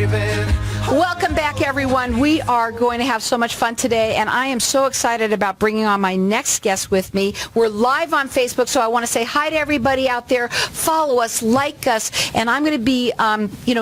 Welcome back, everyone. We are going to have so much fun today, and I am so excited about bringing on my next guest with me. We're live on Facebook, so I want to say hi to everybody out there. Follow us, like us, and I'm going to be,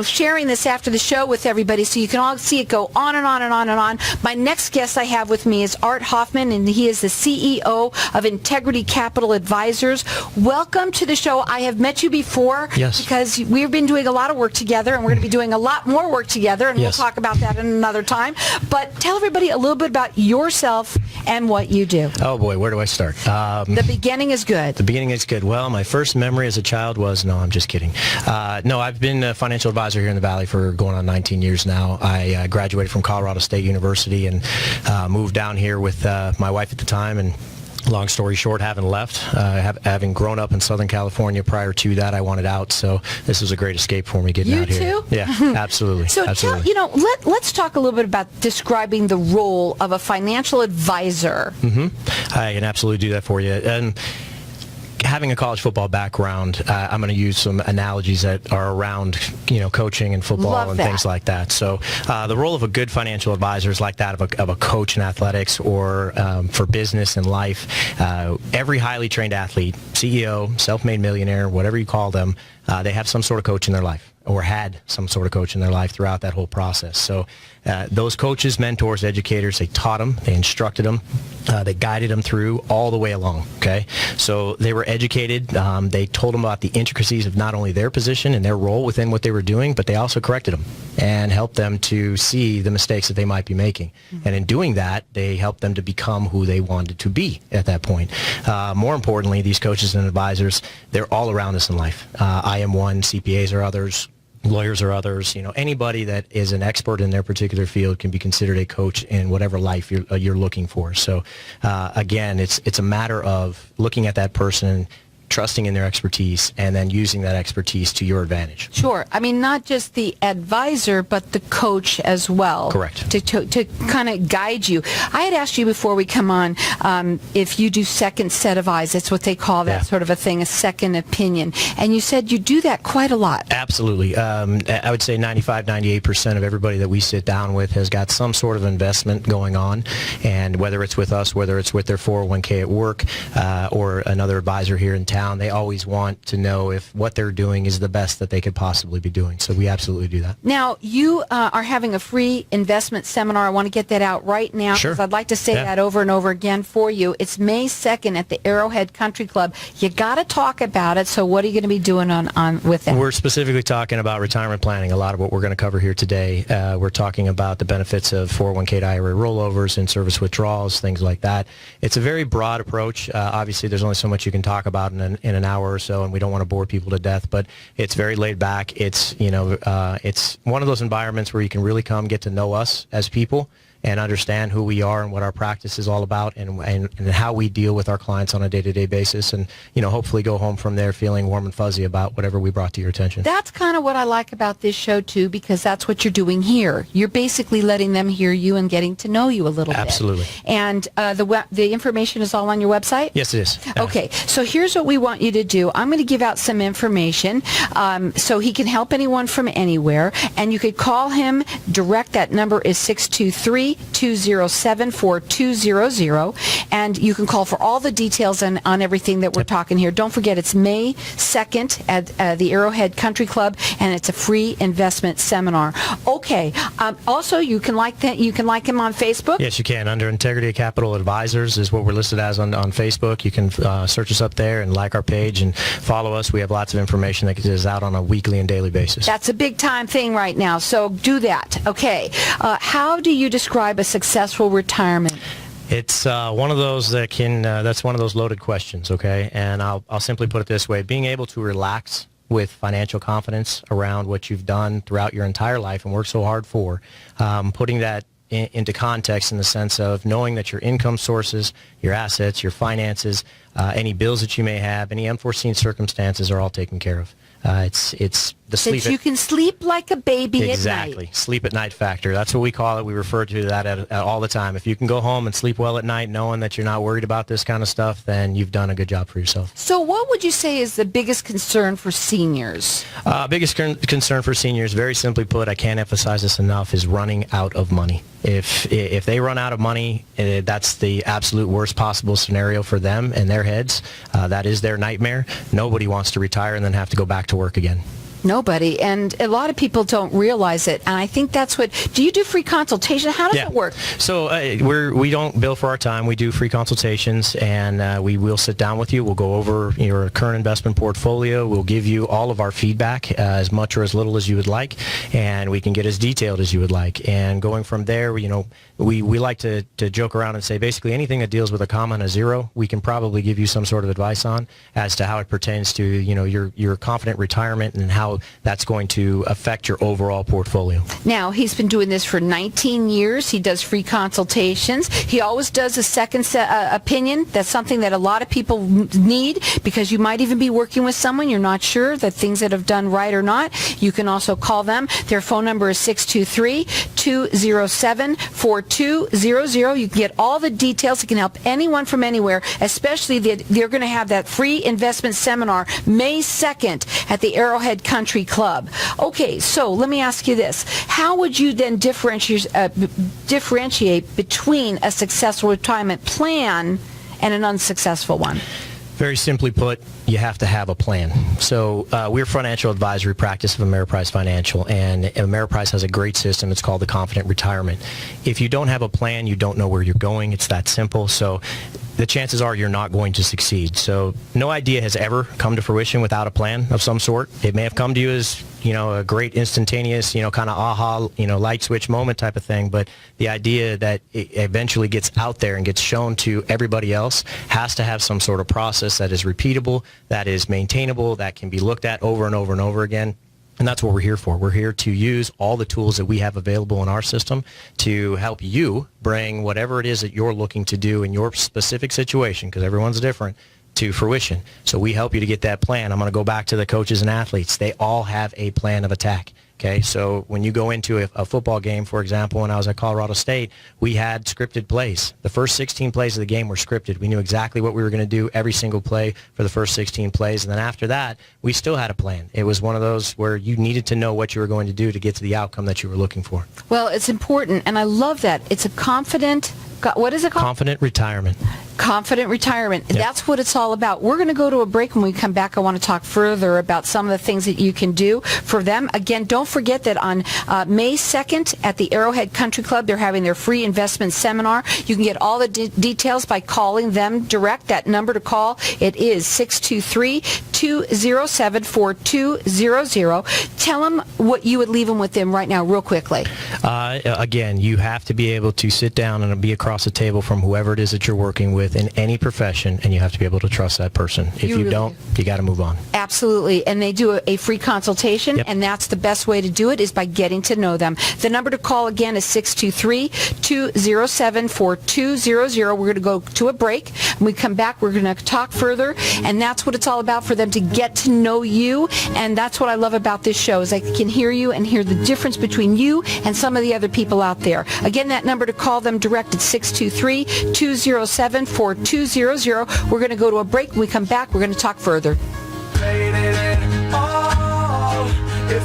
sharing this after the show with everybody, so you can all see it go on and on and on and on. My next guest I have with me is Art Hoffman, and he is the CEO of Integrity Capital Advisors. Welcome to the show. I have met you before, yes, because we've been doing a lot of work together, and we're going to be doing a lot more work together, and yes, we'll talk about that in another time. But tell everybody a little bit about yourself and what you do. Oh boy, where do I start? The beginning is good. The beginning is good. Well, my first memory as a child was, no, I'm just kidding. No, I've been a financial advisor here in the Valley for going on 19 years now. I graduated from Colorado State University and moved down here with my wife at the time, and long story short, having left, having grown up in Southern California prior to that, I wanted out, so this was a great escape for me getting out here. You too? Yeah, absolutely. So absolutely. Let's talk a little bit about describing the role of a financial advisor. I can absolutely do that for you. And having a college football background, I'm going to use some analogies that are around, coaching and football and things like that. So the role of a good financial advisor is like that of a coach in athletics or for business and life. Every highly trained athlete, CEO, self-made millionaire, whatever you call them, they have some sort of coach in their life, or had some sort of coach in their life throughout that whole process. So those coaches, mentors, educators, they taught them, they instructed them, they guided them through all the way along, okay? So they were educated, they told them about the intricacies of not only their position and their role within what they were doing, but they also corrected them and helped them to see the mistakes that they might be making. And in doing that, they helped them to become who they wanted to be at that point. More importantly, these coaches and advisors, they're all around us in life. I am one, CPAs are others, lawyers or others, anybody that is an expert in their particular field can be considered a coach in whatever life you're looking for. So again, it's a matter of looking at that person, trusting in their expertise, and then using that expertise to your advantage. Sure. I mean, not just the advisor, but the coach as well. Correct. To kind of guide you. I had asked you before we come on if you do second set of eyes. That's what they call that sort of a thing, a second opinion. And you said you do that quite a lot. Absolutely. I would say 95, 98% of everybody that we sit down with has got some sort of investment going on. And whether it's with us, whether it's with their 401k at work, or another advisor here in town, they always want to know if what they're doing is the best that they could possibly be doing. So we absolutely do that. Now, you are having a free investment seminar. I want to get that out right now, because I'd like to say that over and over again for you. It's May 2nd at the Arrowhead Country Club. You got to talk about it. So what are you going to be doing on with that? We're specifically talking about retirement planning. A lot of what we're going to cover here today. We're talking about the benefits of 401k to IRA rollovers, in-service withdrawals, things like that. It's a very broad approach. Obviously, there's only so much you can talk about in an hour or so, and we don't want to bore people to death, but it's very laid back. It's it's one of those environments where you can really come get to know us as people and understand who we are and what our practice is all about, and how we deal with our clients on a day-to-day basis, and hopefully go home from there feeling warm and fuzzy about whatever we brought to your attention. That's kind of what I like about this show too, because that's what you're doing here. You're basically letting them hear you and getting to know you a little bit. Absolutely. And the information is all on your website? Yes, it is. Okay, so here's what we want you to do. I'm going to give out some information so he can help anyone from anywhere, and you could call him direct. That number is 623-207-4200, and you can call for all the details on everything that we're talking here. Don't forget, it's May 2nd at the Arrowhead Country Club, and it's a free investment seminar. Okay. Also, you can like him on Facebook. Yes, you can. Under Integrity Capital Advisors is what we're listed as on Facebook. You can search us up there and like our page and follow us. We have lots of information that is out on a weekly and daily basis. That's a big time thing right now, so do that. Okay. How do you describe a successful retirement? It's one of those that that's one of those loaded questions, okay? And I'll simply put it this way. Being able to relax with financial confidence around what you've done throughout your entire life and worked so hard for, putting that into context in the sense of knowing that your income sources, your assets, your finances, any bills that you may have, any unforeseen circumstances are all taken care of. It's sleep. That you can sleep like a baby Exactly. at night. Sleep at night factor. That's what we call it. We refer to that at all the time. If you can go home and sleep well at night knowing that you're not worried about this kind of stuff, then you've done a good job for yourself. So what would you say is the biggest concern for seniors? Biggest concern for seniors, very simply put, I can't emphasize this enough, is running out of money. If they run out of money, that's the absolute worst possible scenario for them and their heads. That is their nightmare. Nobody wants to retire and then have to go back to work again. Nobody. And a lot of people don't realize it. And I think that's what... Do you do free consultation? How does it work? So we don't bill for our time. We do free consultations, and we will sit down with you. We'll go over your current investment portfolio. We'll give you all of our feedback, as much or as little as you would like, and we can get as detailed as you would like. And going from there, we like to joke around and say basically anything that deals with a comma and a zero, we can probably give you some sort of advice on as to how it pertains to your confident retirement and how that's going to affect your overall portfolio. Now, he's been doing this for 19 years. He does free consultations. He always does a second opinion. That's something that a lot of people need, because you might even be working with someone you're not sure that things that have done right or not. You can also call them. Their phone number is 623-207-4200. You can get all the details. It can help anyone from anywhere, especially they're going to have that free investment seminar May 2nd at the Arrowhead Country Club. Okay, so let me ask you this. How would you then differentiate between a successful retirement plan and an unsuccessful one? Very simply put, you have to have a plan. So we're financial advisory practice of Ameriprise Financial, and Ameriprise has a great system. It's called the Confident Retirement. If you don't have a plan, you don't know where you're going. It's that simple. So the chances are you're not going to succeed. So no idea has ever come to fruition without a plan of some sort. It may have come to you as a great instantaneous, kind of aha, light switch moment type of thing. But the idea that it eventually gets out there and gets shown to everybody else has to have some sort of process that is repeatable, that is maintainable, that can be looked at over and over and over again. And that's what we're here for. We're here to use all the tools that we have available in our system to help you bring whatever it is that you're looking to do in your specific situation, because everyone's different, to fruition. So we help you to get that plan. I'm going to go back to the coaches and athletes. They all have a plan of attack. Okay, so when you go into a football game, for example, when I was at Colorado State, we had scripted plays. The first 16 plays of the game were scripted. We knew exactly what we were going to do every single play for the first 16 plays. And then after that, we still had a plan. It was one of those where you needed to know what you were going to do to get to the outcome that you were looking for. Well, it's important, and I love that. It's a confident... What is it called? Confident retirement. Confident retirement. Yep. That's what it's all about. We're going to go to a break. When we come back, I want to talk further about some of the things that you can do for them. Again, don't forget that on May 2nd at the Arrowhead Country Club, they're having their free investment seminar. You can get all the details by calling them direct. That number to call, it is 623-207-4200. Tell them what you would leave them with them right now, real quickly. Again, you have to be able to sit down and be across the table from whoever it is that you're working with in any profession, and you have to be able to trust that person. If you really don't, you got to move on. Absolutely. And they do a free consultation, yep. And that's the best way to do it, is by getting to know them. The number to call again is 623-207-4200. We're going to go to a break. When we come back, we're going to talk further, and that's what it's all about, for them to get to know you. And that's what I love about this show, is I can hear you and hear the difference between you and some of the other people out there. Again, that number to call them direct at 623-207-4200. We're going to go to a break. When we come back, we're going to talk further.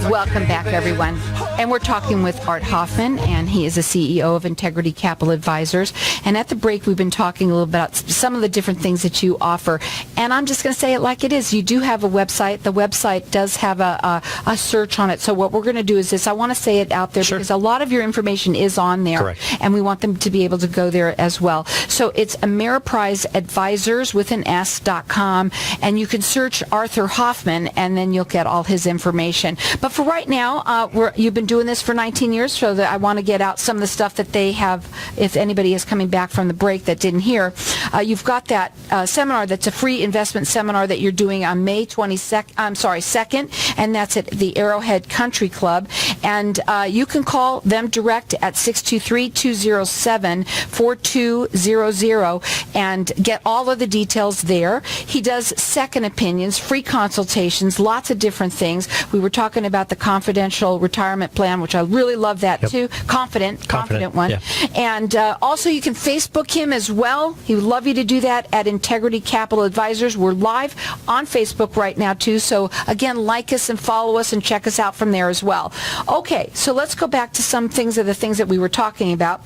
Welcome back, everyone. And we're talking with Art Hoffman, and he is the CEO of Integrity Capital Advisors. And at the break, we've been talking a little about some of the different things that you offer. And I'm just going to say it like it is. You do have a website. The website does have a search on it. So what we're going to do is this. I want to say it out there, sure, because a lot of your information is on there. Correct. And we want them to be able to go there as well. So it's Ameriprise Advisors with an S.com. And you can search Arthur Hoffman, and then you'll get all his information. But for right now, you've been doing this for 19 years, so that I want to get out some of the stuff that they have, if anybody is coming back from the break that didn't hear. You've got that seminar that's a free investment seminar that you're doing on May 2nd, and that's at the Arrowhead Country Club. And you can call them direct at 623-207-4200 and get all of the details there. He does second opinions, free consultations, lots of different things. We were talking about about the confidential retirement plan, which I really love that Yep. too. Confident one. Yeah. And also you can Facebook him as well. He would love you to do that at Integrity Capital Advisors. We're live on Facebook right now too. So again, like us and follow us and check us out from there as well. Okay, so let's go back to some things of the things that we were talking about.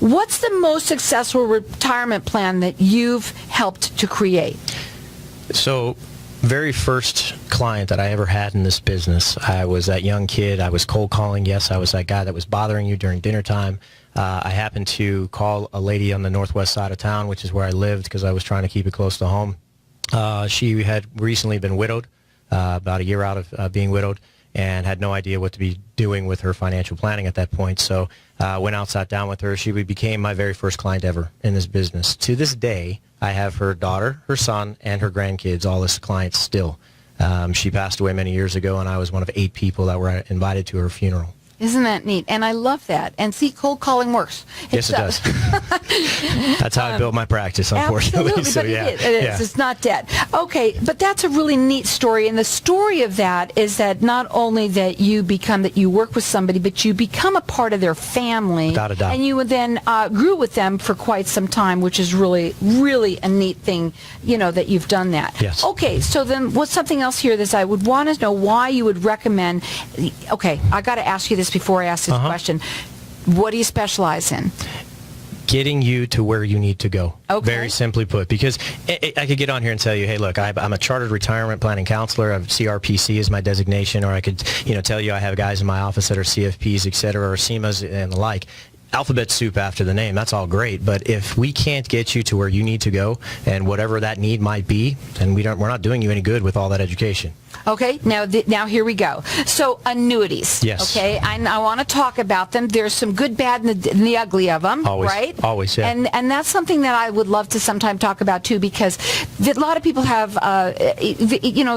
What's the most successful retirement plan that you've helped to create? So, very first client that I ever had in this business, I was that young kid. I was cold calling. Yes, I was that guy that was bothering you during dinner time. I happened to call a lady on the northwest side of town, which is where I lived because I was trying to keep it close to home. She had recently been widowed, about a year out of being widowed, and had no idea what to be doing with her financial planning at that point. So went out, sat down with her. She became my very first client ever in this business. To this day, I have her daughter, her son, and her grandkids all as clients still. She passed away many years ago, and I was one of 8 people that were invited to her funeral. Isn't that neat? And I love that. And see, cold calling works. Yes, it does. That's how I built my practice, unfortunately. Absolutely, So, but yeah. it is. Yeah. It's not dead. Okay, but that's a really neat story. And the story of that is that not only that you work with somebody, but you become a part of their family. Without a doubt. And you then grew with them for quite some time, which is really, really a neat thing, that you've done that. Yes. Okay, so then what's something else here that I would want to know why you would recommend. Okay, I got to ask you this before I ask this question. What do you specialize in? Getting you to where you need to go. Okay. Very simply put, because I could get on here and tell you, hey, look, I'm a chartered retirement planning counselor. I have CRPC as my designation, or I could, tell you I have guys in my office that are CFPs, et cetera, or CIMAs and the like. Alphabet soup after the name, that's all great, but if we can't get you to where you need to go, and whatever that need might be, then we're not doing you any good with all that education. Okay, now here we go. So annuities. Yes. Okay, I want to talk about them. There's some good, bad, and the ugly of them. Always. Right? Always, yeah. And that's something that I would love to sometime talk about too, because a lot of people have,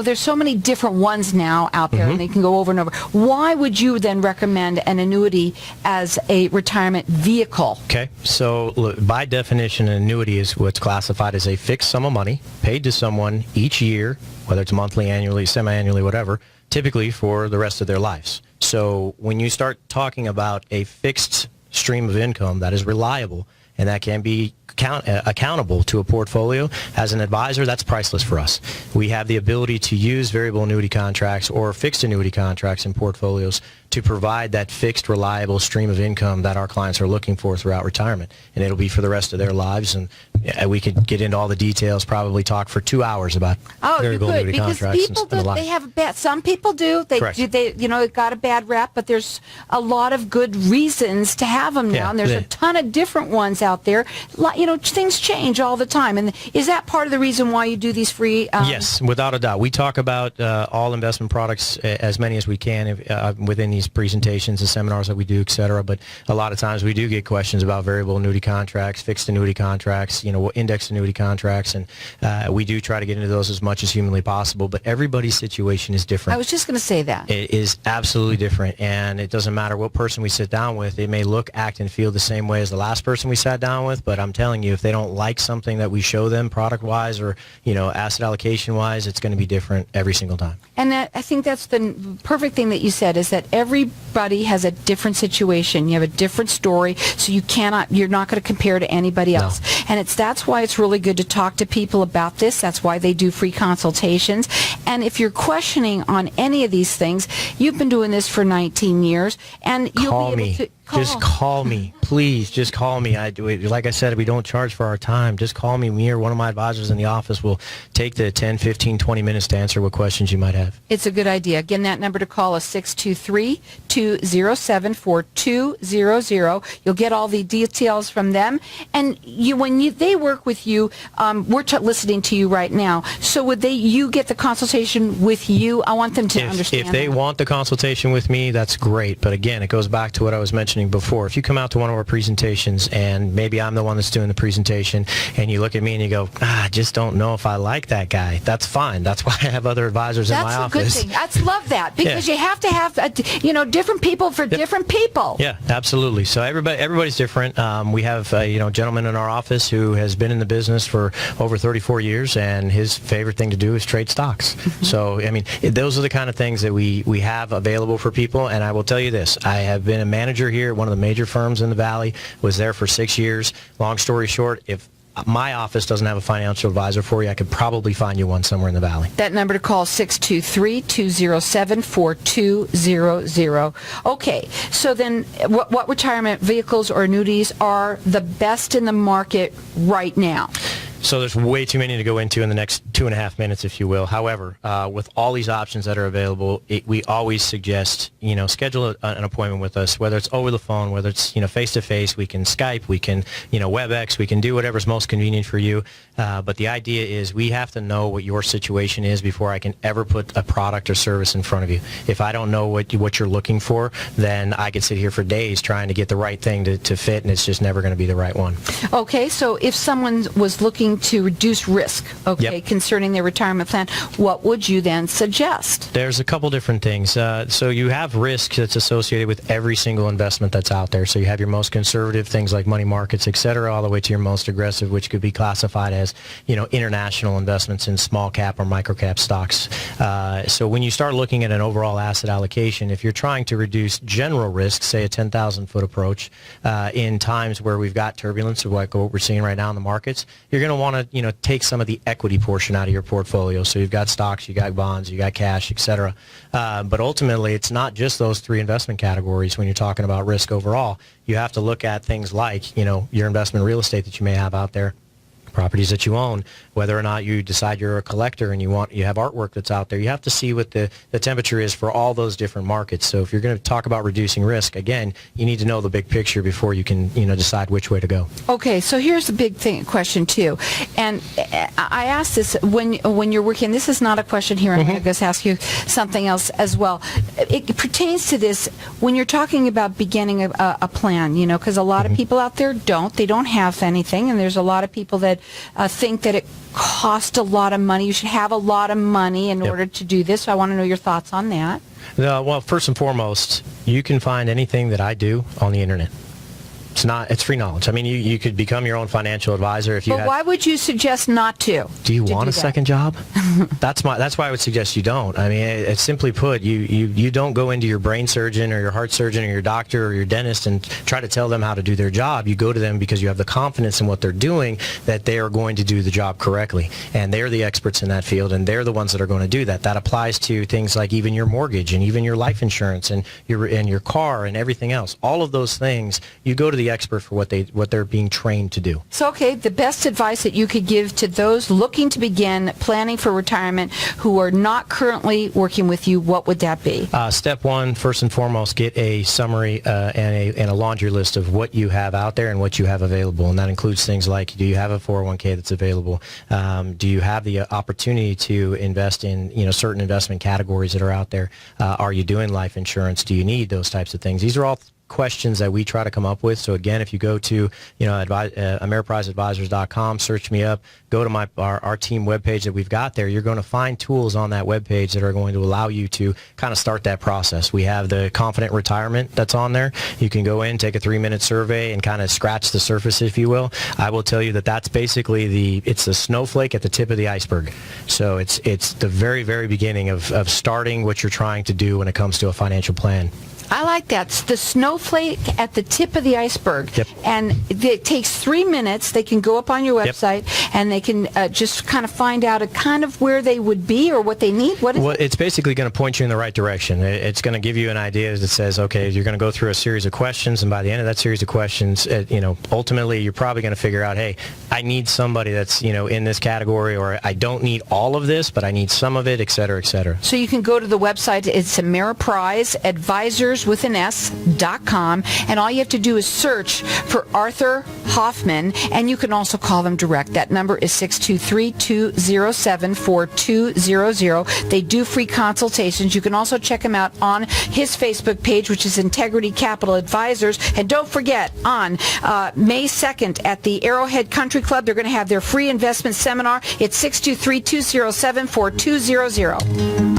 there's so many different ones now out there, and they can go over and over. Why would you then recommend an annuity as a retirement vehicle? Okay, so look, by definition, an annuity is what's classified as a fixed sum of money paid to someone each year, whether it's monthly, annually, semi-annually, whatever, typically for the rest of their lives. So when you start talking about a fixed stream of income that is reliable and that can be accountable to a portfolio, as an advisor, that's priceless for us. We have the ability to use variable annuity contracts or fixed annuity contracts in portfolios to provide that fixed, reliable stream of income that our clients are looking for throughout retirement. And it'll be for the rest of their lives. And we could get into all the details, probably talk for 2 hours about variable annuity contracts and the like. They have a bad, some people do. They got a bad rap, but there's a lot of good reasons to have them now. Yeah, and there's a ton of different ones out there. Things change all the time. And is that part of the reason why you do these free? Yes, without a doubt. We talk about all investment products, as many as we can within these presentations and seminars that we do, et cetera. But a lot of times we do get questions about variable annuity contracts, fixed annuity contracts, index annuity contracts, and we do try to get into those as much as humanly possible. But everybody's situation is different. I was just going to say that. It is absolutely different, and it doesn't matter what person we sit down with. They may look, act, and feel the same way as the last person we sat down with, but I'm telling you, if they don't like something that we show them product-wise or, asset allocation-wise, it's going to be different every single time. And I think that's the perfect thing that you said, is that everybody has a different situation. You have a different story, so you're not going to compare to anybody else. No. And that's why it's really good to talk to people about this. That's why they do free consultations. And if you're questioning on any of these things, you've been doing this for 19 years, and you'll be able to... Just call me. Please, just call me. Like I said, we don't charge for our time. Just call me. Me or one of my advisors in the office will take the 10, 15, 20 minutes to answer what questions you might have. It's a good idea. Again, that number to call is 623-207-4200. You'll get all the details from them. And when they work with you, we're listening to you right now. So would you get the consultation with you? I want them to understand. If they want the consultation with me, that's great. But again, it goes back to what I was mentioning mentioning before, if you come out to one of our presentations and maybe I'm the one that's doing the presentation and you look at me and you go, I just don't know if I like that guy, that's fine. That's why I have other advisors in my office. That's a good thing. I love that because you have to have, different people for different people. Yeah, absolutely. So everybody's different. We have a gentleman in our office who has been in the business for over 34 years, and his favorite thing to do is trade stocks. Mm-hmm. So, I mean, those are the kind of things that we have available for people. And I will tell you this, I have been a manager here at one of the major firms in the Valley, was there for 6 years. Long story short, if my office doesn't have a financial advisor for you, I could probably find you one somewhere in the Valley. That number to call, 623-207-4200. Okay, so then what retirement vehicles or annuities are the best in the market right now? So there's way too many to go into in the next 2.5 minutes, if you will. However, with all these options that are available, we always suggest, schedule an appointment with us, whether it's over the phone, whether it's, face-to-face. We can Skype, we can, WebEx, we can do whatever's most convenient for you. But the idea is we have to know what your situation is before I can ever put a product or service in front of you. If I don't know what you're looking for, then I could sit here for days trying to get the right thing to fit, and it's just never going to be the right one. Okay, so if someone was looking to reduce risk, concerning their retirement plan, what would you then suggest? There's a couple different things. So you have risk that's associated with every single investment that's out there. So you have your most conservative things like money markets, et cetera, all the way to your most aggressive, which could be classified as, international investments in small cap or micro cap stocks. So when you start looking at an overall asset allocation, if you're trying to reduce general risk, say a 10,000-foot approach, in times where we've got turbulence, like what we're seeing right now in the markets, you're going to want to take some of the equity portion out of your portfolio. So you've got stocks, you got bonds, you got cash, et cetera. But ultimately, it's not just those three investment categories when you're talking about risk overall. You have to look at things like, your investment real estate that you may have out there, properties that you own, whether or not you decide you're a collector and you have artwork that's out there. You have to see what the temperature is for all those different markets. So if you're going to talk about reducing risk, again, you need to know the big picture before you can decide which way to go. Okay, so here's the big question too, and I asked this when you're working. This is not a question here. I'm going to just ask you something else as well. It pertains to this when you're talking about beginning a plan. Because a lot of people out there don't have anything, and there's a lot of people that think that it costs a lot of money. You should have a lot of money in order to do this. So I want to know your thoughts on that. Well, first and foremost, you can find anything that I do on the internet. It's free knowledge. I mean, you could become your own financial advisor if you. But why would you suggest not to? Do you want a second job? That's why I would suggest you don't. I mean, it's simply put, you don't go into your brain surgeon or your heart surgeon or your doctor or your dentist and try to tell them how to do their job. You go to them because you have the confidence in what they're doing that they are going to do the job correctly, and they're the experts in that field, and they're the ones that are going to do that. That applies to things like even your mortgage and even your life insurance and your car and everything else. All of those things, you go to the expert for what they're being trained to do. So, the best advice that you could give to those looking to begin planning for retirement who are not currently working with you, what would that be? Step one, first and foremost, get a summary and a laundry list of what you have out there and what you have available, and that includes things like, do you have a 401k that's available? Do you have the opportunity to invest in certain investment categories that are out there? Are you doing life insurance? Do you need those types of things? These are all questions that we try to come up with. So again, if you go to AmeripriseAdvisors.com, search me up, go to our team webpage that we've got there, you're going to find tools on that webpage that are going to allow you to kind of start that process. We have the Confident Retirement that's on there. You can go in, take a 3-minute survey, and kind of scratch the surface, if you will. I will tell you that's basically it's the snowflake at the tip of the iceberg. So it's the very, very beginning of starting what you're trying to do when it comes to a financial plan. I like that. It's the snowflake at the tip of the iceberg. Yep. And it takes 3 minutes. They can go up on your website and they can just kind of find out kind of where they would be or what they need. It's basically going to point you in the right direction. It's going to give you an idea that says, okay, you're going to go through a series of questions, and by the end of that series of questions, ultimately you're probably going to figure out, hey, I need somebody that's, in this category, or I don't need all of this, but I need some of it, et cetera, et cetera. So you can go to the website. It's Ameriprise Advisors with an S.com, and all you have to do is search for Arthur Hoffman, and you can also call them direct. That number is 623-207-4200. They do free consultations. You can also check him out on his Facebook page, which is Integrity Capital Advisors. And don't forget, on May 2nd at the Arrowhead Country Club, they're going to have their free investment seminar. It's 623-207-4200.